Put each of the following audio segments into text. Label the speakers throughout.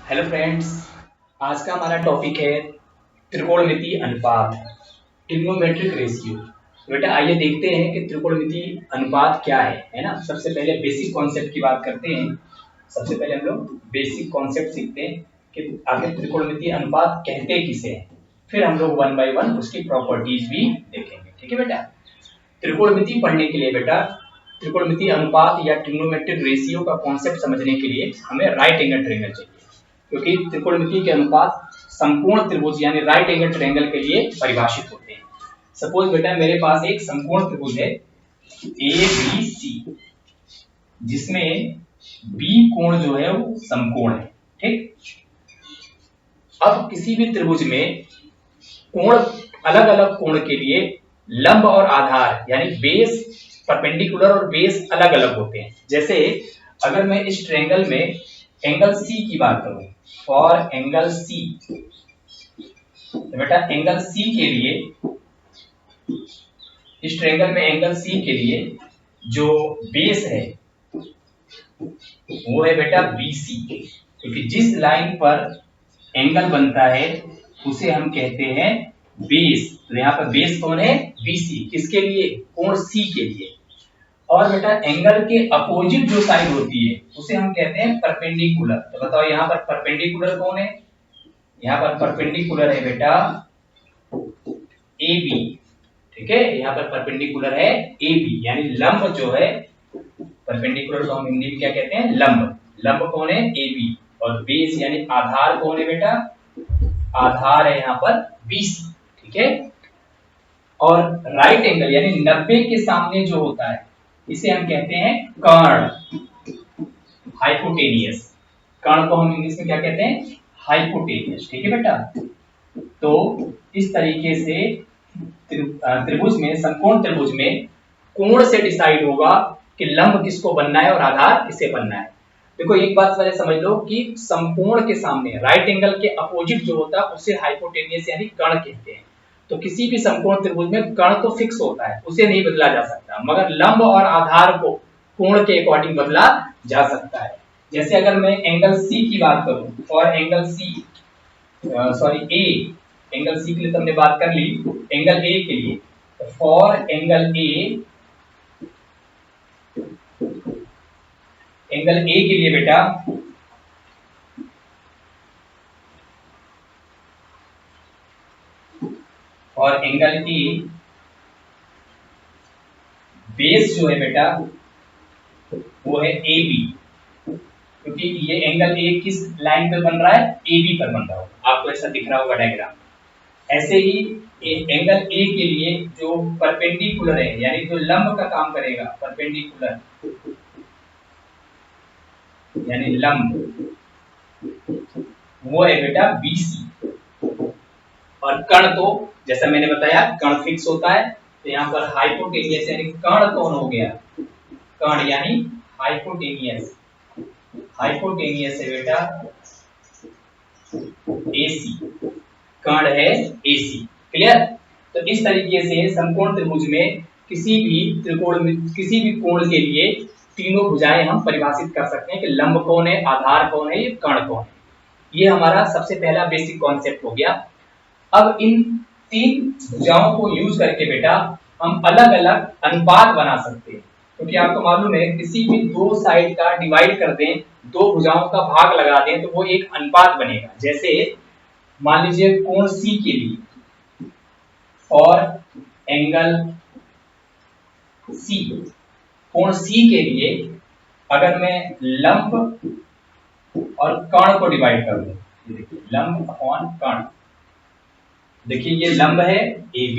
Speaker 1: Hello friends, आज का हमारा टॉपिक है त्रिकोणमिति अनुपात, ट्रिग्नोमेट्रिक रेशियो। बेटा आइए देखते हैं कि त्रिकोणमिति अनुपात क्या है ना। सबसे पहले बेसिक कॉन्सेप्ट की बात करते हैं। सबसे पहले हम लोग बेसिक कॉन्सेप्ट सीखते हैं कि आखिर त्रिकोणमिति अनुपात कहते किसे हैं। फिर हम लोग वन बाय वन उसकी प्रॉपर्टीज भी देखेंगे। ठीक है बेटा। त्रिकोणमिति पढ़ने के लिए बेटा त्रिकोणमिति अनुपात या ट्रिग्नोमेट्रिक रेशियो का कॉन्सेप्ट समझने के लिए हमें राइट एंगल ट्रायंगल चाहिए, क्योंकि त्रिकोणमिति के अनुपात समकोण त्रिभुज यानी राइट एंगल ट्रायंगल के लिए परिभाषित होते हैं। सपोज बेटा मेरे पास एक समकोण त्रिभुज है ABC, जिसमें B कोण जो है वो समकोण है। ठीक, अब किसी भी त्रिभुज में कोण अलग अलग कोण के लिए लंब और आधार यानी बेस परपेंडिकुलर और बेस अलग अलग होते हैं। जैसे अगर मैं इस ट्रायंगल में एंगल C की बात करूं, फॉर एंगल C, तो बेटा एंगल C के लिए, इस ट्रायंगल में एंगल C के लिए जो बेस है वो है बेटा BC, क्योंकि जिस लाइन पर एंगल बनता है उसे हम कहते हैं बेस। तो यहाँ पर बेस कौन है? BC। किसके लिए? कोण C के लिए। और बेटा एंगल के अपोजिट जो साइड होती है उसे हम कहते हैं परपेंडिकुलर। तो बताओ यहाँ पर परपेंडिकुलर कौन है? यहाँ पर परपेंडिकुलर है बेटा AB। ठीक है, यहाँ पर परपेंडिकुलर है AB, यानी लंब जो है, परपेंडिकुलर को हम हिंदी में क्या कहते हैं? लंब। लंब कौन है? AB। और बेस यानी आधार कौन है बेटा? आधार है यहाँ पर BC। ठीक है, और राइट एंगल यानी 90 के सामने जो होता है इसे हम कहते हैं कर्ण, हाइपोटेनियस। कर्ण को हम इंग्लिश में क्या कहते हैं? हाइपोटेनियस। ठीक है बेटा। तो इस तरीके से त्रिभुज में, समकोण त्रिभुज में कोण से डिसाइड होगा कि लंब किसको बनना है और आधार किसे बनना है। देखो एक बात पहले समझ लो कि समकोण के सामने राइट एंगल के अपोजिट जो होता है उसे हाइपोटेनियस यानी कर्ण कहते हैं। तो किसी भी समकोण त्रिभुज में कर्ण तो फिक्स होता है, उसे नहीं बदला जा सकता, मगर लंब और आधार को कोण के अकॉर्डिंग बदला जा सकता है। जैसे अगर मैं एंगल C की बात करूं और angle C sorry A, angle C के लिए तो हमने बात कर ली, एंगल A के लिए for angle A, angle A के लिए बेटा और एंगल A बेस जो है बेटा वो है AB, क्योंकि ये एंगल A किस लाइन पर बन रहा है? AB पर बन रहा होगा। आपको ऐसा दिख रहा होगा डायग्राम। ऐसे ही एंगल A के लिए जो परपेंडिकुलर है यानी जो लंब का काम करेगा, परपेंडिकुलर यानी लंब, वो है बेटा BC। और कर्ण तो जैसा मैंने बताया कर्ण फिक्स होता है, तो यहाँ पर हाइपोटेनियस यानी कर्ण कौन हो गया? कर्ण यानी हाइपोटेनियस। हाइपोटेनियस है बेटा AC, कर्ण है AC। क्लियर? तो इस तरीके से समकोण त्रिभुज में किसी भी त्रिकोण में किसी भी कोण के लिए तीनों भुजाएं हम परिभाषित कर सकते हैं कि लंब कौन है, आधार कौन है, ये कर्ण कौन है। ये हमारा सबसे पहला बेसिक कॉन्सेप्ट हो गया। अब इन तीन भुजाओं को यूज करके बेटा हम अलग अलग अनुपात बना सकते हैं, क्योंकि आपको मालूम है किसी भी दो साइड का डिवाइड कर दें, दो भुजाओं का भाग लगा दें तो वो एक अनुपात बनेगा। जैसे मान लीजिए कोण C के लिए और एंगल C, कोण C के लिए अगर मैं लंब और कर्ण को डिवाइड कर दूं, देखिए लंब अपॉन कर्ण, देखिए ये लंब है AB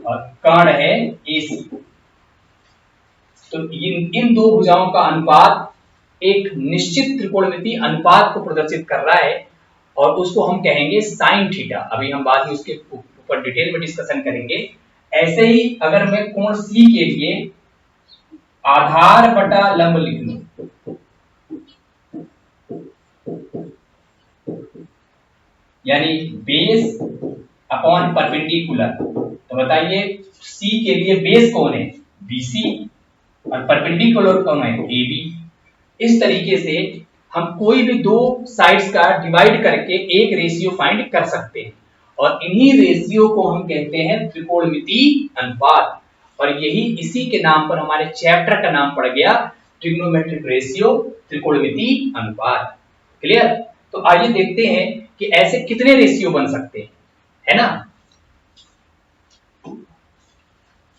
Speaker 1: और कर्ण है AC। तो इन दो भुजाओं का अनुपात एक निश्चित त्रिकोणमिति अनुपात को प्रदर्शित कर रहा है और उसको हम कहेंगे साइन थीटा। अभी हम बाद में उसके ऊपर डिटेल में डिस्कशन करेंगे। ऐसे ही अगर मैं कोण C के लिए आधार बटा लंब लिख लूं, यानी बेस अपॉन परपेंडिकुलर, तो बताइए C के लिए बेस कौन है? BC और परपेंडिकुलर कौन है? AB। इस तरीके से हम कोई भी दो साइड्स का डिवाइड करके एक रेशियो फाइंड कर सकते हैं और इन्हीं रेशियो को हम कहते हैं त्रिकोणमितीय अनुपात। और यही इसी के नाम पर हमारे चैप्टर का नाम पड़ गया ट्रिग्नोमेट्रिक रेशियो, त्रिकोणमितीय अनुपात। क्लियर? तो आइए देखते हैं कि ऐसे कितने रेशियो बन सकते हैं, है ना।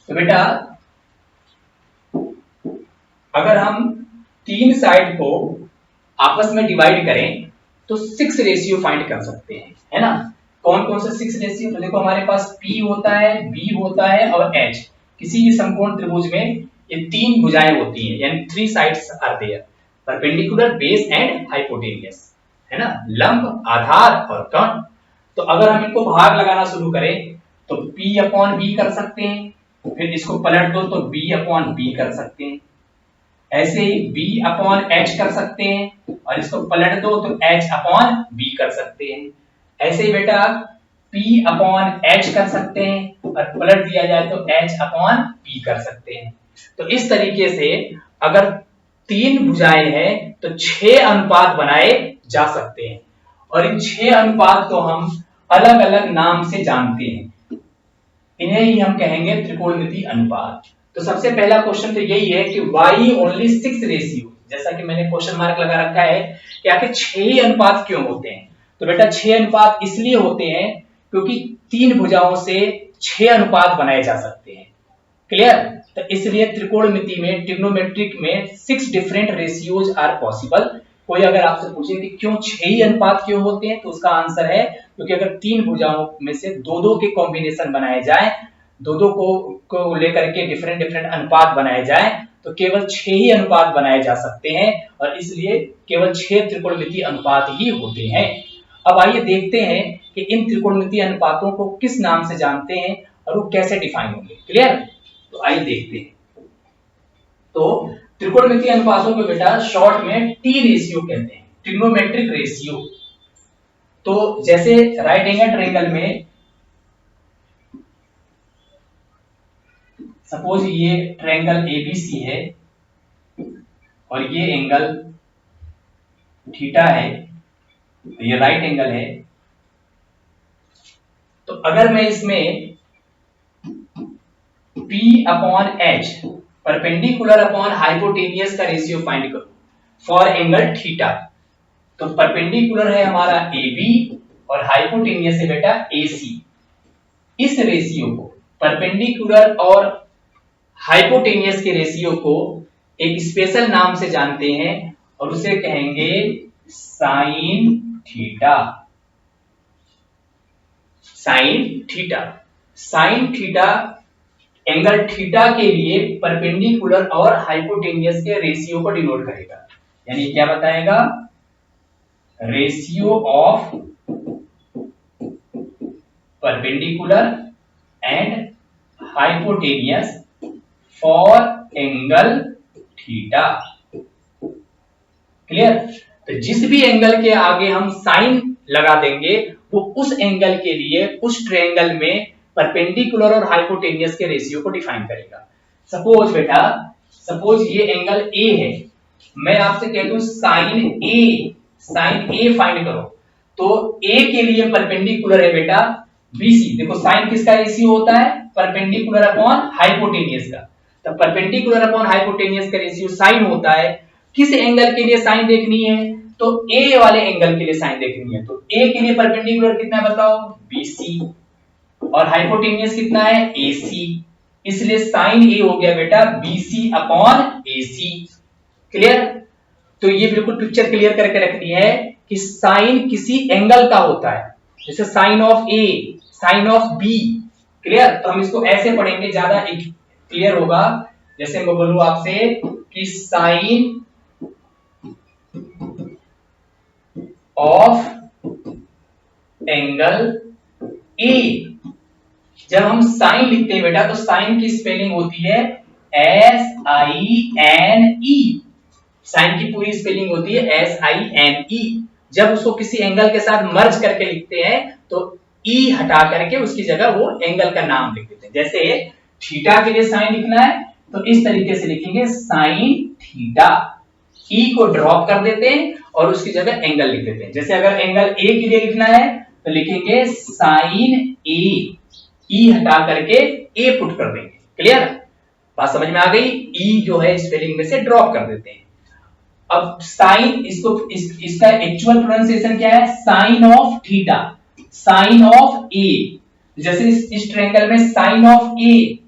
Speaker 1: तो बेटा अगर हम तीन साइड को आपस में डिवाइड करें तो 6 रेशियो फाइंड कर सकते हैं, है ना। कौन कौन से 6 रेशियो? तो देखो हमारे पास P होता है, B होता है और H। किसी भी समकोण त्रिभुज में ये तीन भुजाएं होती हैं, यानी 3 sides are there, perpendicular, base and hypotenuse, है ना, लंब, आधार और कर्ण। तो अगर हम इनको भाग लगाना शुरू करें तो P अपॉन B कर सकते हैं, फिर इसको पलट दो तो B अपॉन B कर सकते हैं, ऐसे ही B अपॉन H कर सकते हैं और इसको पलट दो तो H अपॉन B कर सकते हैं, ऐसे ही बेटा P अपॉन H कर सकते हैं और पलट दिया जाए तो H अपॉन P कर सकते हैं। तो इस तरीके से अगर तीन भुजाएं हैं तो 6 अनुपात बनाए जा सकते हैं और इन 6 अनुपात को हम अलग अलग नाम से जानते हैं, इन्हें ही हम कहेंगे त्रिकोणमितीय अनुपात। तो सबसे पहला क्वेश्चन तो यही है कि वाई ओनली 6 रेशियो, जैसा कि मैंने क्वेश्चन मार्क लगा रखा है कि आखिर 6 ही अनुपात क्यों होते हैं। तो बेटा 6 अनुपात इसलिए होते हैं क्योंकि तीन भुजाओं से 6 अनुपात बनाए जा सकते हैं। क्लियर? तो इसलिए त्रिकोणमिति में, ट्रिग्नोमेट्रिक में 6 डिफरेंट रेशियोज आर पॉसिबल। कोई अगर आपसे पूछे कि क्यों 6 ही अनुपात क्यों होते हैं तो उसका आंसर है क्योंकि अगर तीन भुजाओं में से दो दो के कॉम्बिनेशन बनाए जाए, दो दो को लेकर के डिफरेंट डिफरेंट अनुपात बनाए जाए तो केवल 6 ही अनुपात बनाए जा सकते हैं और इसलिए केवल 6 त्रिकोणमितीय अनुपात ही होते हैं। अब आइए देखते हैं कि इन त्रिकोणमितीय अनुपातों को किस नाम से जानते हैं और वो कैसे डिफाइन होंगे। क्लियर? तो आइए देखते हैं। तो त्रिकोणमितीय अनुपातों को बेटा शॉर्ट में टी रेशियो कहते हैं, ट्रिग्नोमेट्रिक रेशियो। तो जैसे राइट एंगल ट्रायंगल में सपोज ये ट्रायंगल एबीसी है और ये एंगल थीटा है, तो ये राइट एंगल है। तो अगर मैं इसमें P upon H perpendicular upon hypotenuse का रेशियो फाइंड करूं फॉर एंगल थीटा, तो परपेंडिकुलर है हमारा AB और हाइपोटेनियस है बेटा AC। इस रेशियो को, परपेंडिकुलर और हाइपोटेनियस के रेशियो को एक स्पेशल नाम से जानते हैं और उसे कहेंगे sine theta. Sine theta, sine theta angle theta के लिए परपेंडिकुलर और हाइपोटेनियस के रेशियो को डिनोट करेगा, यानी क्या बताएगा? Ratio of perpendicular and hypotenuse for angle theta. Clear? तो जिस भी एंगल के आगे हम साइन लगा देंगे वो उस एंगल के लिए, उस ट्रायंगल में परपेंडिकुलर और हाइपोटेनियस के रेशियो को डिफाइन करेगा। सपोज बेटा, सपोज ये एंगल ए है, मैं आपसे कह दूं साइन ए, साइन ए फाइंड करो, तो ए के लिए परपेंडिकुलर है बेटा बीसी। देखो साइन किसका रेशियो होता है? परपेंडिकुलर अपॉन हाइपोटेनियस का। तो परपेंडिकुलर अपॉन हाइपोटेनियस का रेशियो साइन होता है। किस एंगल के लिए साइन देखनी है? तो ए वाले एंगल के लिए साइन देखनी है। तो ए के लिए परपेंडिकुलर कितना है बताओ? बीसी। और हाइपोटेनियस कितना है? AC। इसलिए साइन ए हो गया बेटा BC अपॉन AC। क्लियर? तो ये बिल्कुल पिक्चर क्लियर करके रखनी है कि साइन किसी एंगल का होता है, जैसे sine of A, sine of B। Clear? तो हम इसको ऐसे पढ़ेंगे, ज्यादा क्लियर होगा। जैसे मैं बोलूं आपसे कि साइन ऑफ एंगल A, जब हम साइन लिखते हैं बेटा तो साइन की स्पेलिंग होती है SINE। साइन की पूरी स्पेलिंग होती है SINE। जब उसको किसी एंगल के साथ मर्ज करके लिखते हैं तो E हटा करके उसकी जगह वो एंगल का नाम लिख देते हैं। जैसे थीटा के लिए साइन लिखना है तो इस तरीके से लिखेंगे साइन थीटा, E को ड्रॉप कर देते हैं और उसकी जगह एंगल लिख देते हैं। जैसे अगर एंगल ए के लिए लिखना है तो लिखेंगे साइन ए, ई हटा करके ए पुट कर देंगे। क्लियर, बात समझ में आ गई। ई जो है स्पेलिंग में से ड्रॉप कर देते हैं। अब साइन, इसका एक्चुअल प्रोनाउंसिएशन क्या है, sine of theta, sine of A. जैसे इस ट्रायंगल में साइन ऑफ ए,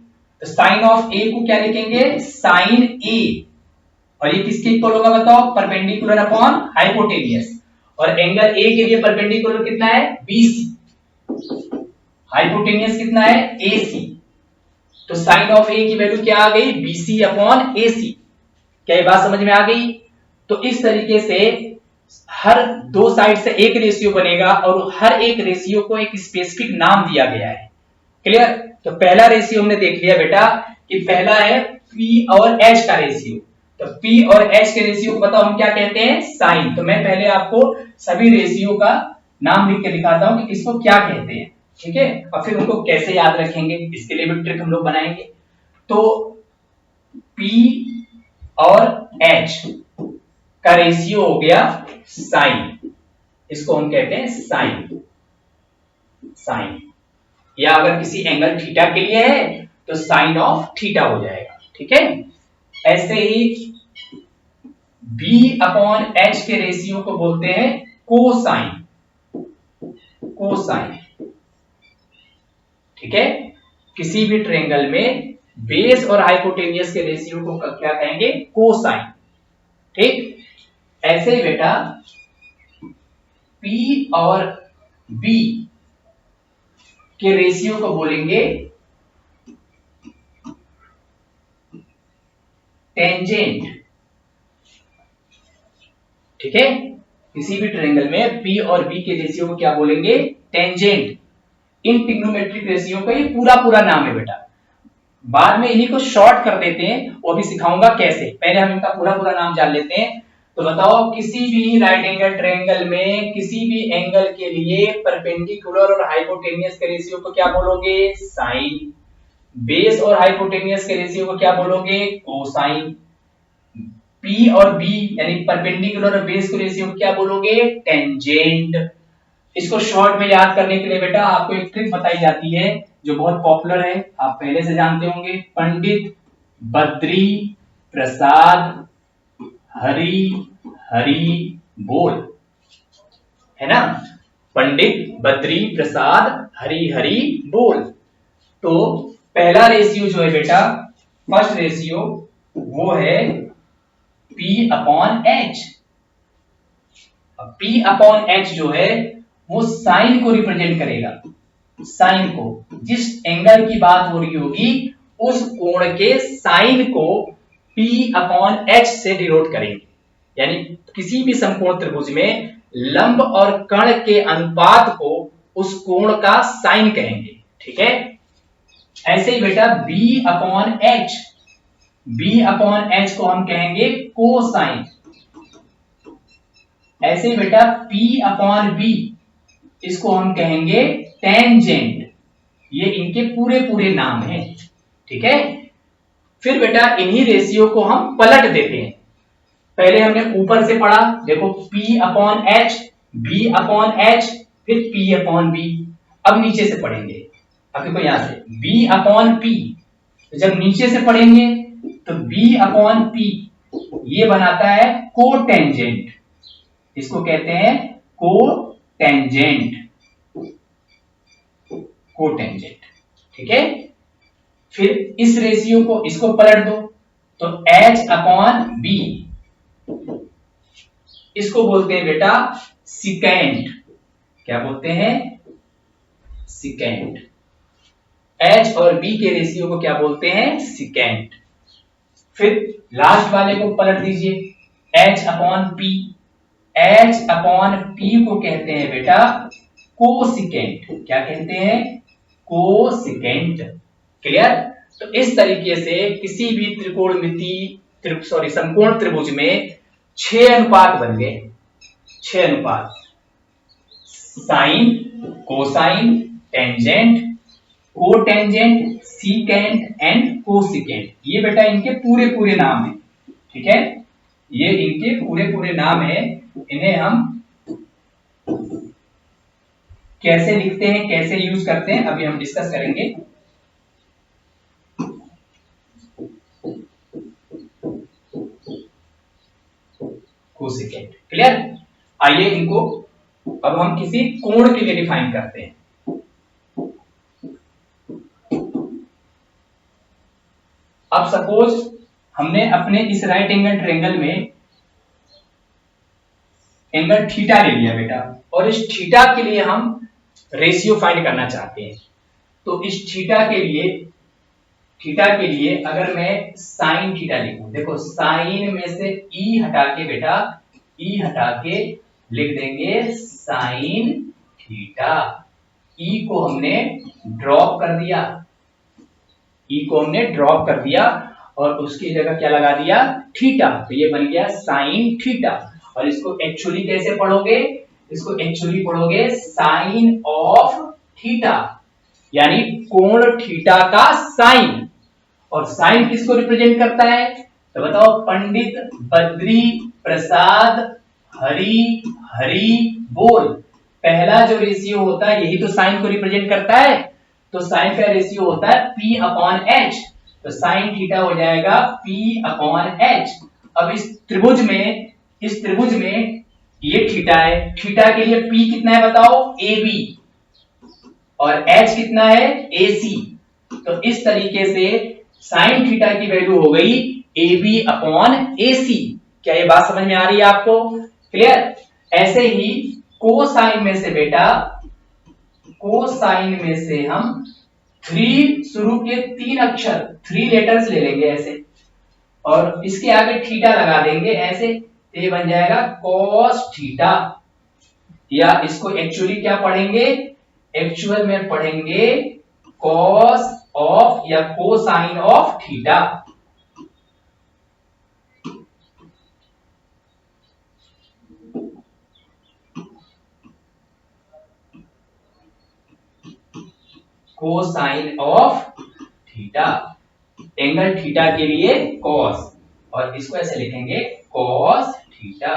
Speaker 1: तो साइन ऑफ ए को क्या लिखेंगे, साइन ए, और ये किसके इक्वल होगा बताओ, परपेंडिकुलर अपॉन हाइपोटेनियस। और एंगल ए के लिए परपेंडिकुलर कितना है, बीसी, हाइपोटेनियस कितना है, एसी। तो साइन ऑफ ए की वैल्यू क्या आ गई, बीसी अपॉन एसी। क्या ये बात समझ में आ गई। तो इस तरीके से हर दो साइड से एक रेशियो बनेगा और हर एक रेशियो को एक स्पेसिफिक नाम दिया गया है। क्लियर। तो पहला रेशियो हमने देख लिया बेटा कि पहला है P और H का रेशियो। तो P और H के रेशियो को बताओ हम क्या कहते हैं, साइन। तो मैं पहले आपको सभी रेशियो का नाम लिख के दिखाता हूं कि किसको क्या कहते हैं, ठीक है। और फिर उनको कैसे याद रखेंगे, इसके लिए भी ट्रिक हम लोग बनाएंगे। तो P और H का रेशियो हो गया साइन, इसको हम कहते हैं साइन, साइन। या अगर किसी एंगल थीटा के लिए है तो साइन ऑफ थीटा हो जाएगा, ठीक है। ऐसे ही B अपॉन H के रेशियो को बोलते हैं कोसाइन, कोसाइन, ठीक है। किसी भी ट्रायंगल में बेस और हाइपोटेनियस के रेशियो को क्या कहेंगे, कोसाइन, ठीक। ऐसे ही बेटा P और B के रेशियो को बोलेंगे टेंजेंट, ठीक है। किसी भी ट्रायंगल में P और B के रेशियो को क्या बोलेंगे, टेंजेंट। इन ट्रिग्नोमेट्रिक रेशियो का ये पूरा पूरा नाम है बेटा। बाद में इन्हीं को शॉर्ट कर देते हैं, वो भी सिखाऊंगा कैसे। पहले हम इनका पूरा पूरा नाम जान लेते हैं। तो बताओ किसी भी राइट एंगल ट्रायंगल में किसी भी एंगल के लिए परपेंडिकुलर और हाइपोटेनियस के रेशियो को क्या बोलोगे, साइन। बेस और हाइपोटेनियस के रेशियो को क्या बोलोगे, कोसाइन। P और B यानी परपेंडिकुलर और बेस के रेशियो को क्या बोलोगे, टेंजेंट। इसको शॉर्ट में याद करने के लिए बेटा आपको एक ट्रिक बताई जाती है जो बहुत पॉपुलर है, आप पहले से जानते होंगे। पंडित बद्री प्रसाद हरि हरि बोल, है ना। पंडित बद्री प्रसाद हरि हरि बोल। तो पहला रेशियो जो है बेटा, फर्स्ट रेशियो, वो है P upon H। P upon H जो है वो साइन को रिप्रेजेंट करेगा, साइन को। जिस एंगल की बात हो रही होगी उस कोण के साइन को P अपॉन H से डिनोट करेंगे। यानी किसी भी समकोण त्रिभुज में लंब और कर्ण के अनुपात को उस कोण का साइन कहेंगे, ठीक है। ऐसे ही बेटा B upon H, B upon H को हम कहेंगे कोसाइन। ऐसे ही बेटा P अपॉन B, इसको हम कहेंगे टेंजेंट। ये इनके पूरे पूरे नाम हैं, ठीक है। फिर बेटा इन्हीं रेशियो को हम पलट देते हैं। पहले हमने ऊपर से पढ़ा, देखो P upon H, B upon H, फिर P अपॉन B। अब नीचे से पढ़ेंगे, अब देखो यहां से B अपॉन P। जब नीचे से पढ़ेंगे तो B अपॉन P ये बनाता है कोटेंजेंट, इसको कहते हैं कोटेंजेंट, कोटेंजेंट, ठीक है। फिर इस रेशियो को, इसको पलट दो तो H अपॉन B, इसको बोलते हैं बेटा सिकेंट। क्या बोलते हैं, सिकेंट। H और B के रेशियो को क्या बोलते हैं, सिकेंट। फिर लास्ट वाले को पलट दीजिए, H upon P। H upon P को कहते हैं बेटा कोसिकेंट। क्या कहते हैं, कोसिकेंट। क्लियर। तो इस तरीके से किसी भी समकोण त्रिभुज में 6 अनुपात बन गए, 6 अनुपात, sine, cosine, tangent, cotangent, secant and cosecant. ये बेटा इनके पूरे पूरे नाम है, ठीक है। ये इनके पूरे पूरे नाम है, इन्हें हम कैसे लिखते हैं, कैसे यूज करते हैं, अभी हम डिस्कस करेंगे। Cosecant, clear. आइए इनको अब हम किसी कोण के लिए डिफाइन करते हैं। अब सपोज हमने अपने इस राइट एंगल ट्रायंगल में एंगल थीटा ले लिया बेटा, और इस थीटा के लिए हम रेशियो फाइंड करना चाहते हैं। तो इस थीटा के लिए अगर मैं साइन थीटा लिखूं, देखो साइन में से ई हटा के बेटा, ई हटा के लिख देंगे साइन थीटा। ई को हमने ड्रॉप कर दिया, ई को हमने ड्रॉप कर दिया और उसकी जगह क्या लगा दिया, थीटा। तो ये बन गया साइन थीटा। और इसको एक्चुअली कैसे पढ़ोगे, इसको एक्चुअली पढ़ोगे साइन ऑफ थीटा, यानी कोण थीटा का साइन। और साइन किसको रिप्रेजेंट करता है, तो बताओ, पंडित बद्री प्रसाद हरि हरि बोल। पहला जो रेशियो होता है यही तो साइन को रिप्रेजेंट करता है। तो साइन का रेशियो होता है P अपॉन H। तो साइन थीटा हो जाएगा P अपॉन H। अब इस त्रिभुज में ये थीटा है, थीटा के लिए P कितना है बताओ, AB, और H कितना है, AC। तो इस तरीके से साइन थीटा की वैल्यू हो गई AB अपॉन AC। क्या ये बात समझ में आ रही है आपको, क्लियर। ऐसे ही कोसाइन में से बेटा, कोसाइन में से हम 3 शुरू के 3 अक्षर 3 लेटर्स ले लेंगे ऐसे, और इसके आगे थीटा लगा देंगे ऐसे, तो ये बन जाएगा cos थीटा। या इसको एक्चुअली क्या पढ़ेंगे, एक्चुअल में पढ़ेंगे cos ऑफ या cosine of theta. Cosine of theta, angle theta के लिए cos, और इसको ऐसे लिखेंगे cos थीटा।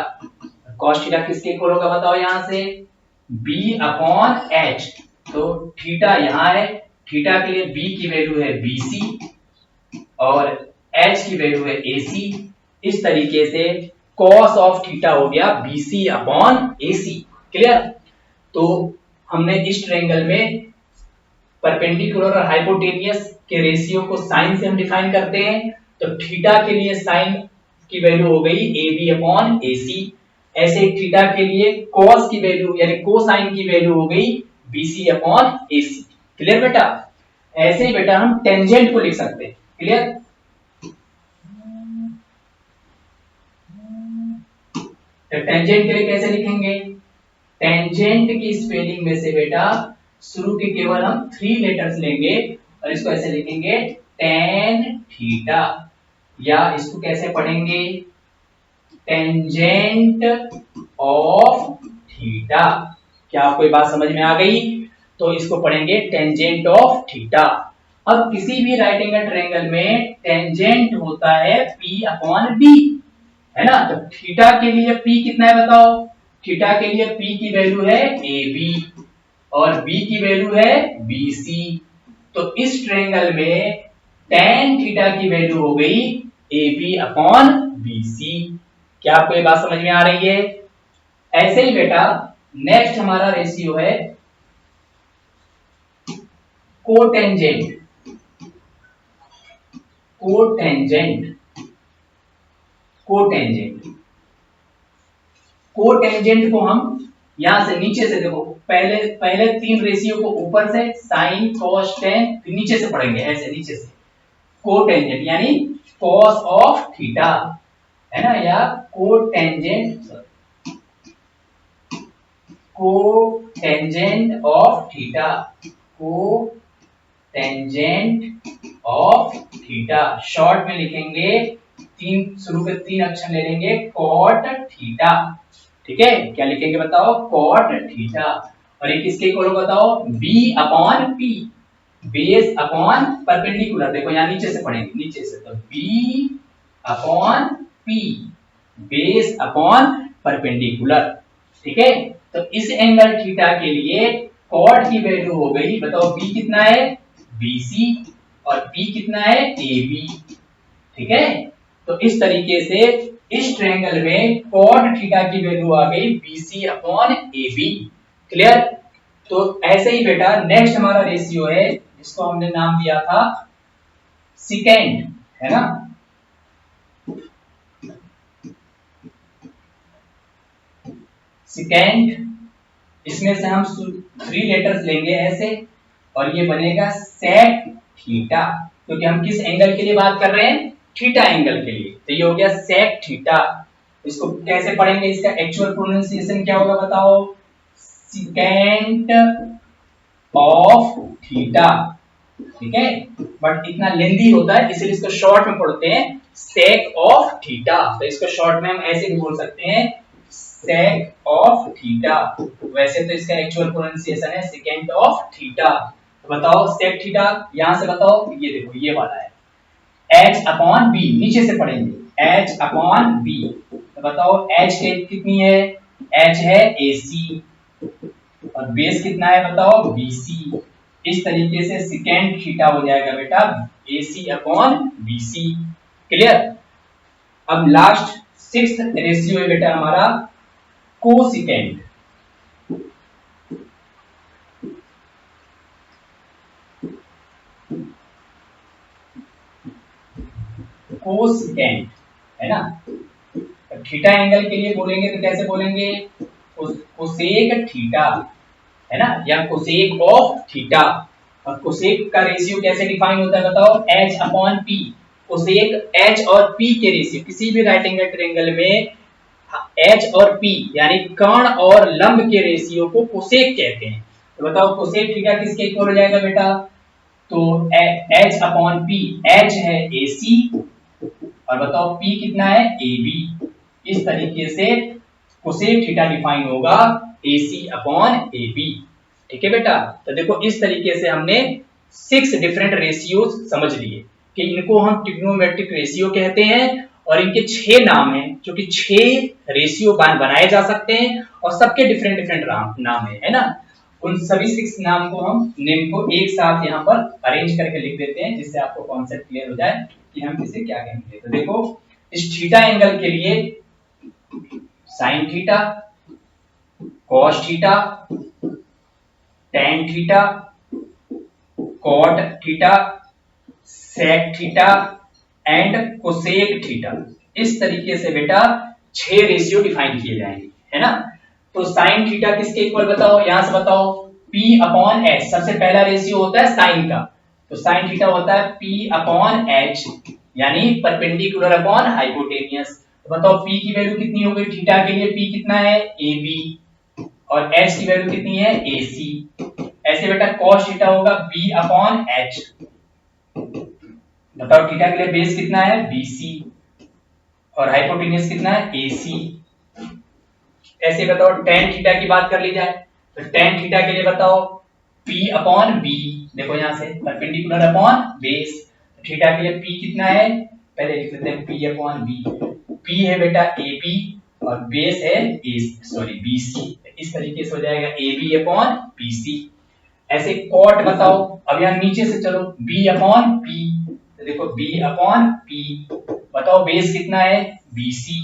Speaker 1: cos थीटा किसके इक्वल होगा बताओ, यहां से b अपॉन h। तो थीटा यहां है, थीटा के लिए b की वैल्यू है bc और h की वैल्यू है ac। इस तरीके से cos ऑफ थीटा हो गया bc अपॉन ac, क्लियर। तो हमने इस ट्रायंगल में परपेंडिकुलर और हाइपोटेनियस के रेशियो को साइन से हम डिफाइन करते हैं। तो थीटा के लिए साइन की वैल्यू हो गई AB अपॉन AC। ऐसे थीटा के लिए cos की वैल्यू यानी कोसाइन की वैल्यू हो गई BC अपॉन AC, क्लियर बेटा। ऐसे ही बेटा हम टेंजेंट को लिख सकते हैं, क्लियर। तो टेंजेंट के लिए कैसे लिखेंगे, टेंजेंट की स्पेलिंग में से बेटा शुरू के केवल हम 3 लेटर्स लेंगे और इसको ऐसे लिखेंगे टेन थीटा। या इसको कैसे पढ़ेंगे, टेंजेंट ऑफ थीटा। क्या आपको ये बात समझ में आ गई, तो इसको पढ़ेंगे टेंजेंट ऑफ थीटा। अब किसी भी राइट एंगल ट्रायंगल में टेंजेंट होता है P अपॉन B, है ना। तो थीटा के लिए P कितना है बताओ, थीटा के लिए P की वैल्यू है AB और B की वैल्यू है BC। तो इस ट्रायंगल में tan थीटा की वैल्यू हो गई AB अपॉन BC। क्या आपको ये बात समझ में आ रही है। ऐसे ही बेटा नेक्स्ट हमारा रेशियो है कोटेंजेंट। कोटेंजेंट कोटेंजेंट कोटेंजेंट को हम यहां से नीचे से, देखो पहले 3 रेशियो को ऊपर से साइन cos tan, फिर नीचे से पढ़ेंगे ऐसे नीचे से। कोटेंजेंट यानी cos ऑफ थीटा, है ना, या cotangent of theta, cotangent of theta. Short में लिखेंगे, शुरू के 3 अक्षर ले लेंगे cot थीटा, ठीक है। क्या लिखेंगे बताओ, cot थीटा। और ये किसके इक्वल होगा बताओ, B upon P, base upon perpendicular. देखो यहाँ नीचे से पढ़ेंगे, नीचे से, तो B upon P base upon perpendicular. ठीक है, तो इस एंगल थीटा के लिए कॉट की वैल्यू हो गई, बताओ बी कितना है, बीसी, और पी कितना है, AB। ठीक है, तो इस तरीके से इस ट्रायंगल में कॉट थीटा की वैल्यू आ गई BC अपॉन AB। क्लियर। तो ऐसे ही बेटा नेक्स्ट हमारा रेशियो है जिसको हमने नाम दिया था सिकेंड, है ना। सिकेंड, इसमें से हम 3 लेटर्स लेंगे ऐसे, और ये बनेगा सेक थीटा, क्योंकि हम किस एंगल के लिए बात कर रहे हैं, थीटा एंगल के लिए। तो ये हो गया सेक थीटा। इसको कैसे पढ़ेंगे, इसका एक्चुअल प्रोनाउंसिएशन क्या होगा बताओ, सिकेंट ऑफ थीटा। ठीक है, बट इतना लेंदी होता है इसलिए इसको शॉर्ट में पढ़ते हैं सेक ऑफ थीटा। तो इसको शॉर्ट में हम ऐसे भी बोल सकते हैं सेक ऑफ थीटा। वैसे तो इसका एक्चुअल प्रोनाउंसिएशन है सेकेंड ऑफ थीटा। तो बताओ सेक थीटा, यहां से बताओ, ये देखो ये वाला है h अपॉन बी, नीचे से पढ़ेंगे h अपॉन बी। तो बताओ h कितनी है, h है AC, और बेस कितना है बताओ BC। इस तरीके से सेकेंड थीटा हो जाएगा बेटा AC अपॉन BC। क्लियर। अब लास्ट 6th रेशियो है बेटा हमारा कोसिकेंड। कोसिकेंड है ना, थीटा एंगल के लिए बोलेंगे तो कैसे बोलेंगे, कोसेक थीटा, है ना, या कोसेक ऑफ थीटा। और कोसेक का रेशियो कैसे डिफाइन होता है बताओ, h upon p। Cosec h और p के रेशियो, किसी भी राइट एंगल ट्रायंगल में h और p यानी कर्ण और लंब के रेशियो को कोसेक कहते हैं। तो बताओ कोसेक थीटा किसके इक्वल हो जाएगा बेटा, तो h अपॉन p, h है AC, और बताओ p कितना है AB। इस तरीके से कोसेक थीटा डिफाइन होगा AC अपॉन AB। ठीक है बेटा, तो देखो इस तरीके से हमने 6 डिफरेंट रेशियोज समझ लिए कि इनको हम ट्रिग्नोमेट्रिक रेशियो कहते हैं, और इनके 6 नाम हैं, जो कि 6 रेशियो बनाए जा सकते हैं, और सबके डिफरेंट डिफरेंट नाम है ना। उन सभी 6 नाम को हम नेम को एक साथ यहाँ पर अरेंज करके लिख देते हैं, जिससे आपको कॉन्सेप्ट क्लियर हो जाए कि हम इसे क्या कहेंगे। तो देखो इस थीटा एंगल के लिए sine theta, cos theta, tan theta, cot theta, sec theta and cosec theta. इस तरीके से बेटा 6 रेशियो डिफाइन किए जाएंगे, है ना। तो साइन थीटा किसके इक्वल बताओ, यहां से बताओ P अपॉन H, सबसे पहला रेशियो होता है साइन का। तो साइन थीटा होता है P अपॉन H, यानी परपेंडिकुलर अपॉन हाइपोटेनियस। तो बताओ P की वैल्यू कितनी हो गई थीटा के लिए, P कितना है AB, और H की वैल्यू कितनी है AC। ऐसे बेटा cos थीटा होगा B अपॉन H। बताओ थीटा के लिए बेस कितना है BC, और हाइपोटेन्यूज कितना है AC। ऐसे बताओ tan थीटा की बात कर ली जाए, तो tan थीटा के लिए बताओ P अपॉन B, देखो यहां से परपेंडिकुलर अपॉन बेस। थीटा के लिए P कितना है, पहले लिख लेते हैं P अपॉन B। P है बेटा AB, और बेस है BC। इस तरीके से हो जाएगा AB अपॉन BC। ऐसे कॉट बताओ, अब यहां नीचे से चलो B अपॉन P, तो देखो B अपॉन P। बताओ बेस कितना है BC,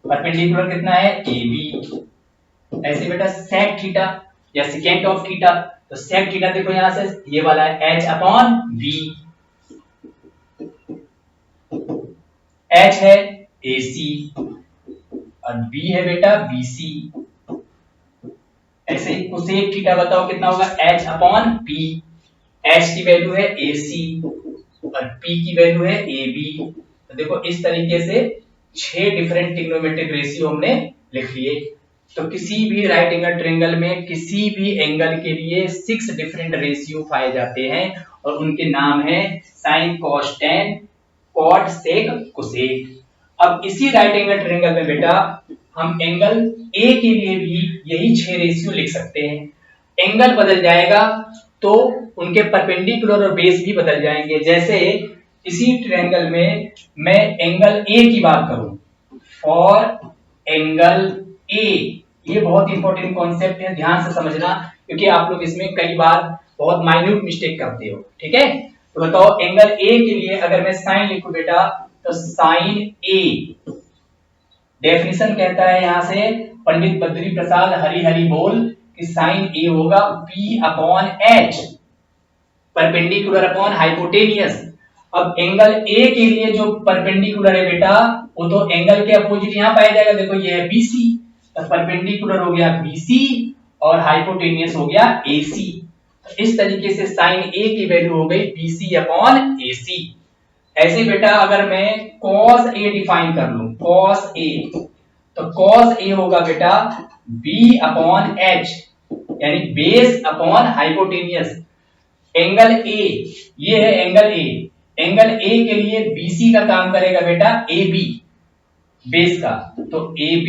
Speaker 1: परपेंडिकुलर कितना है AB। ऐसे बेटा सेक थीटा या सेकेंट ऑफ थीटा, तो सेक थीटा देखो यहां से ये वाला है H अपॉन B, H है AC और B है बेटा BC। ऐसे ही कोसेक थीटा बताओ कितना होगा, H अपॉन P, H की वैल्यू है AC और P की वैल्यू है AB। तो देखो इस तरीके से 6 डिफरेंट ट्रिग्नोमेट्रिक रेशियो हमने लिख लिए। तो किसी भी राइट एंगल ट्रायंगल में किसी भी एंगल के लिए 6 डिफरेंट रेशियो पाए जाते हैं, और उनके नाम है साइन, कॉस, टेन, कॉट, सेक, कोसेक। अब इसी राइट एंगल ट्रायंगल में बेटा हम एंगल ए के लिए भी यही 6 रेशियो लिख सकते हैं। एंगल बदल जाएगा तो उनके परपेंडिकुलर और बेस भी बदल जाएंगे। जैसे इसी ट्रायंगल में मैं एंगल ए की बात करूं, फॉर एंगल ए। ये बहुत इंपॉर्टेंट कॉन्सेप्ट है, ध्यान से समझना, क्योंकि आप लोग इसमें कई बार बहुत माइन्यूट मिस्टेक करते हो। ठीक है, तो बताओ एंगल ए के लिए अगर मैं साइन लिखूं बेटा, तो साइन ए, डेफिनेशन कहता है यहां से पंडित बद्री प्रसाद हरी हरी बोल कि साइन ए होगा P upon H, perpendicular upon hypotenuse. अब एंगल ए के लिए जो परपेंडिकुलर है बेटा, वो तो एंगल के अपोजिट यहां पाया जाएगा। देखो ये है BC, तो परपेंडिकुलर हो गया BC और हाइपोटेनियस हो गया AC। तो इस तरीके से साइन ए की वैल्यू हो गई BC अपॉन AC। ऐसे बेटा अगर मैं cos A डिफाइन कर लूं, cos A, तो cos A होगा बेटा B अपॉन H, यानी base upon hypotenuse. Angle A, ये है एंगल A, एंगल A के लिए BC का काम करेगा बेटा AB, बेस का, तो AB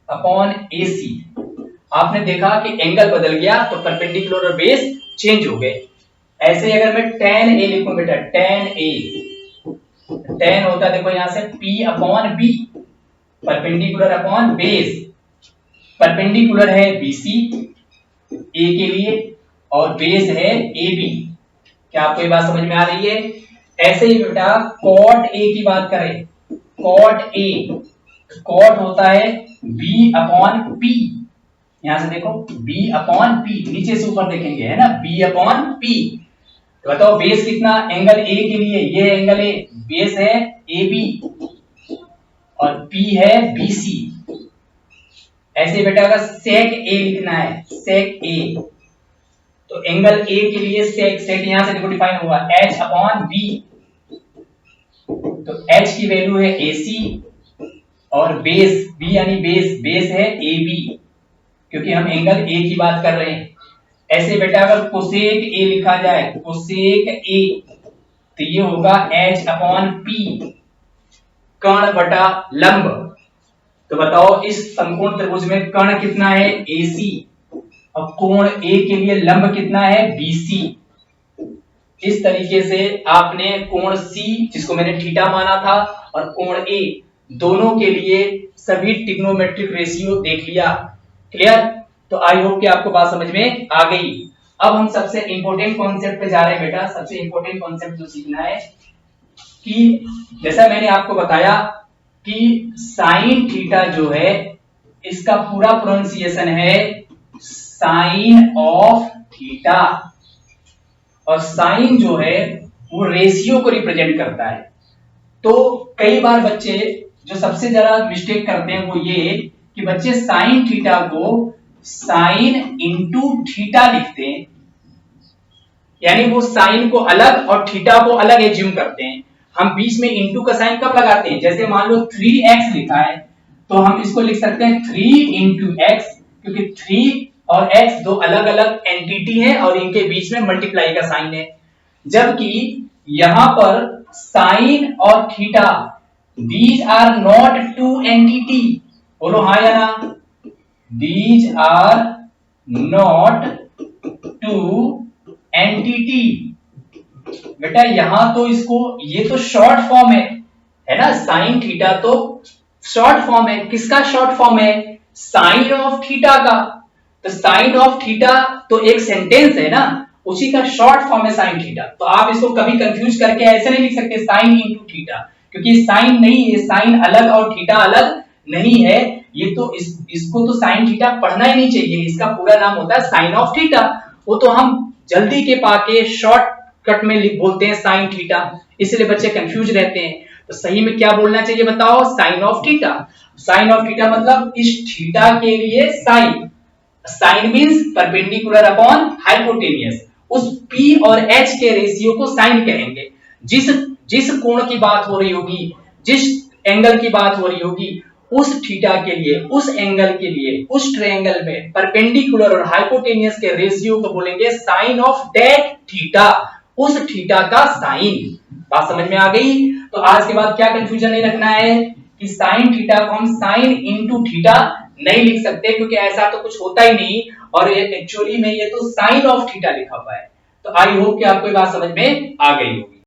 Speaker 1: अपॉन AC। आपने देखा कि एंगल बदल गया तो परपेंडिकुलर और बेस चेंज हो गए। ऐसे अगर मैं tan A लिखूं बेटा, tan A, tan होता है देखो यहां से P upon B, perpendicular upon base. Perpendicular है BC A के लिए और बेस है AB। क्या आपको ये बात समझ में आ रही है? ऐसे ही बेटा cot A की बात करें, cot A, cot होता है B अपॉन P, यहां से देखो B अपॉन P, नीचे से ऊपर देखेंगे है ना, B अपॉन P। तो बताओ बेस कितना एंगल A के लिए, ये एंगल A, बेस है AB और P है BC। ऐसे बेटा अगर sec A लिखना है, sec A, तो एंगल A के लिए sec यहां से देखो डिफाइन हुआ H अपॉन B, तो H की वैल्यू है AC और बेस B यानी बेस है AB, क्योंकि हम एंगल A की बात कर रहे हैं। ऐसे बेटा अगर कोसेक A लिखा जाए, कोसेक A, तो ये होगा H अपॉन P, कर्ण बटा लंब। तो बताओ इस समकोण त्रिभुज में कर्ण कितना है AC, और कोण A के लिए लंब कितना है BC। इस तरीके से आपने कोण C, जिसको मैंने थीटा माना था, और कोण A, दोनों के लिए सभी ट्रिग्नोमेट्रिक रेशियो देख लिया। क्लियर? तो आई होप कि आपको बात समझ में आ गई। अब हम सबसे इंपॉर्टेंट कॉन्सेप्ट पे जा रहे हैं बेटा। सबसे इंपॉर्टेंट कॉन्सेप्ट जो सीखना है कि जैसा मैंने आपको बताया कि साइन थीटा जो है, इसका पूरा प्रोनाउंसिएशन है साइन ऑफ थीटा, और साइन जो है वो रेशियो को रिप्रेजेंट करता है। तो कई बार बच्चे जो सबसे ज्यादा मिस्टेक करते हैं वो ये कि बच्चे साइन थीटा को साइन इंटू थीटा लिखते हैं, यानी वो साइन को अलग और थीटा को अलग एज्यूम करते हैं। हम बीच में इंटू का साइन कब लगाते हैं? जैसे मान लो 3x लिखा है, तो हम इसको लिख सकते हैं 3 इंटू एक्स, क्योंकि 3 और x दो अलग अलग एंटिटी है और इनके बीच में मल्टीप्लाई का साइन है। जबकि यहां पर साइन और theta, these are not two entity. बोलो हाँ या ना? These are not two entity. बेटा यहां तो इसको, ये तो शॉर्ट फॉर्म है ना, साइन थीटा तो शॉर्ट फॉर्म है। किसका शॉर्ट फॉर्म है? साइन ऑफ थीटा का। तो साइन ऑफ थीटा तो एक सेंटेंस है ना, उसी का शॉर्ट फॉर्म है साइन थीटा। तो आप इसको कभी कंफ्यूज करके ऐसे नहीं लिख सकते साइन इंटू थीटा, क्योंकि साइन नहीं है, साइन अलग और थीटा अलग नहीं है। ये तो इसको तो साइन थीटा पढ़ना ही नहीं चाहिए, इसका पूरा नाम होता है साइन ऑफ थीटा। वो तो हम जल्दी के पाके शॉर्टकट में बोलते हैं साइन थीटा, इसलिए बच्चे कंफ्यूज रहते हैं। तो सही में क्या बोलना चाहिए बताओ? Sine of theta. Sine of theta मतलब इस थीटा के लिए sine, sine means perpendicular upon hypotenuse. उस P और H के रेशियो को साइन कहेंगे। जिस कोण की बात हो रही होगी, जिस एंगल की बात हो रही होगी, उस थीटा के लिए, उस एंगल के लिए, उस ट्रायंगल में परपेंडिकुलर और हाइपोटेनियस के रेशियो को बोलेंगे साइन ऑफ दैट थीटा, उस थीटा का साइन। बात समझ में आ गई? तो आज के बाद क्या कंफ्यूजन नहीं रखना है कि साइन थीटा को हम साइन इंटू थीटा नहीं लिख सकते, क्योंकि ऐसा तो कुछ होता ही नहीं, और एक्चुअली में ये तो साइन ऑफ थीटा लिखा हुआ है। तो आई होप कि आपको ये बात समझ में आ गई होगी।